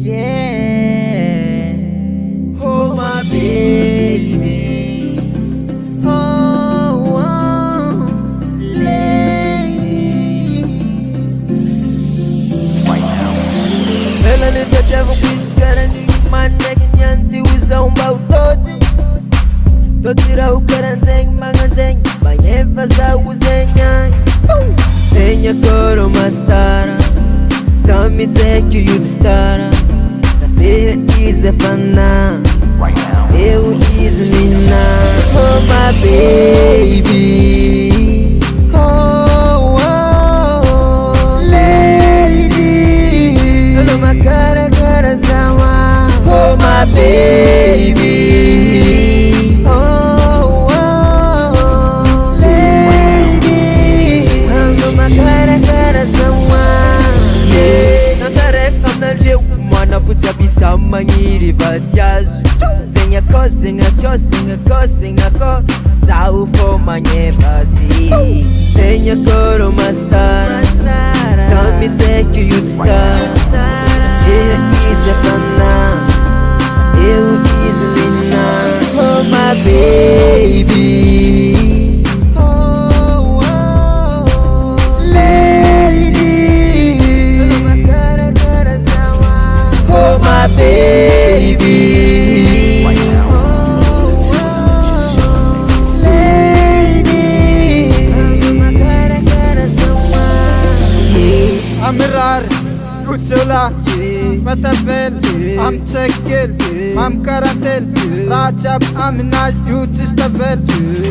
Yeah. Oh my baby. Oh, oh lady. Ela nem deixava o piso, cara, ninguém manda que nhanti usa bautoti. Tô tira o caranzeng, manganzeng, banhe vaza uzenha. Senha coro mastara, só me take you stara. Saber is a fana, eu is mina. Oh my baby. Oh, oh lady. Ela uma cara zawa. Oh my baby. Oh, oh lady. Ela uma cara zawa. Yeah. Nandareka mnalje umwana futhi abisama ngiri batyazo. Zenga ko Zau for manye basi. Senya koro mastara, so me take you to star. Chia is a fana, eu is mina. Oh my baby. Oh, oh lady. Oh my baby. Amirar, Kuchula, Matafel, I'm Chekil, I'm Karatel, Rajab, I'm not you Chistavel,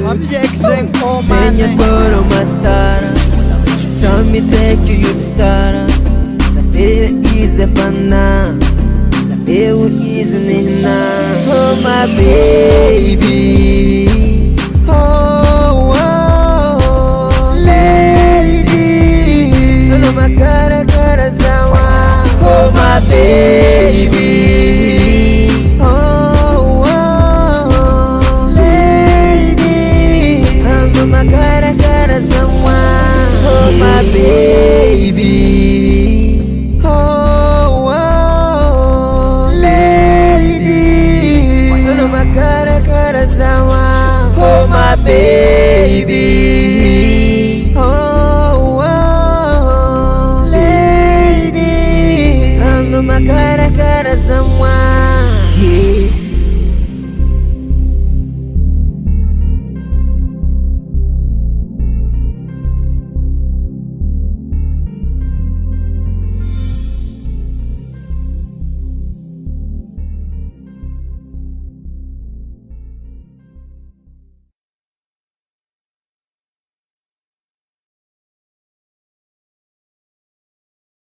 I'm Yexing, oh man. Senya koro mastara, so me take you to star. Saber is a fana, eu is mina. Oh my baby. Oh, oh lady. Ela uma cara zawa. Oh my baby. Oh, oh lady. Ela uma cara zawa. Oh my baby. Oh, oh lady. Ela uma cara zawa. Oh my baby. Oh, oh lady. Ela uma cara zawa.